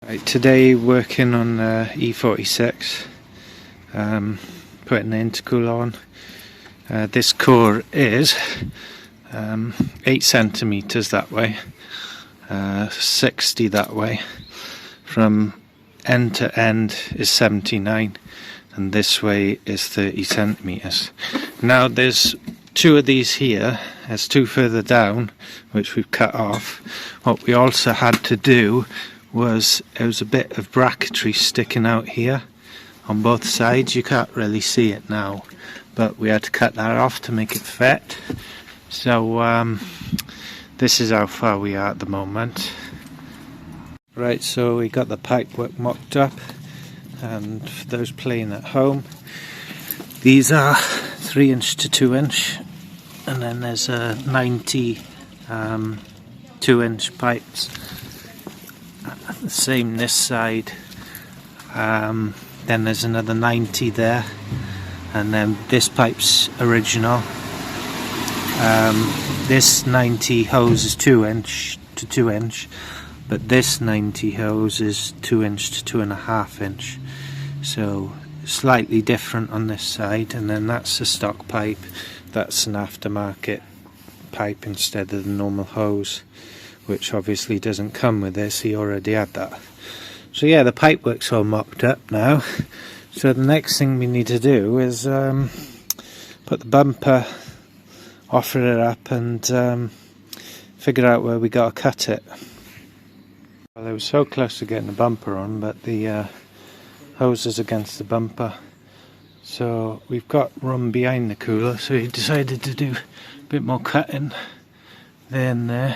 Right, today working on E46, putting the intercooler on. This core is 8 centimeters that way, 60 that way. From end to end is 79, and this way is 30 centimeters. Now there's two of these here, there's two further down which we've cut off. What we also had to do was, there was a bit of bracketry sticking out here on both sides. You can't really see it now, but we had to cut that off to make it fit. So this is how far we are at the moment. Right, so we got the pipework mocked up, and for those playing at home, these are 3" to 2", and then there's a 90 2" pipes. The same this side, then there's another 90 there, and then this pipe's original. This 90 hose is 2" to 2", but this 90 hose is 2" to 2.5". So slightly different on this side, and then that's a stock pipe, that's an aftermarket pipe instead of the normal hose, which obviously doesn't come with this. He already had that. So yeah, the pipe work's all mocked up now. So the next thing we need to do is put the bumper, offer it up, and figure out where we got to cut it. Well, I was so close to getting the bumper on, but the hose is against the bumper. So we've got room behind the cooler, so we decided to do a bit more cutting there and there,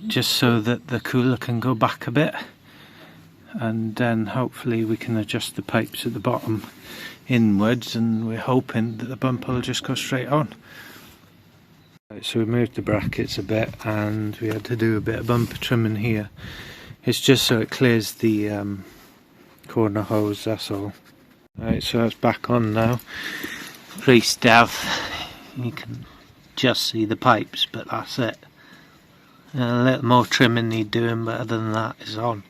just so that the cooler can go back a bit, and then hopefully we can adjust the pipes at the bottom inwards, and we're hoping that the bumper will just go straight on. Right, so we moved the brackets a bit, and we had to do a bit of bumper trimming here. It's just so it clears the corner hose, that's all. Right, so that's back on now. Pretty stealth, you can just see the pipes, but that's it. A little more trimming need doing, but other than that, it's on.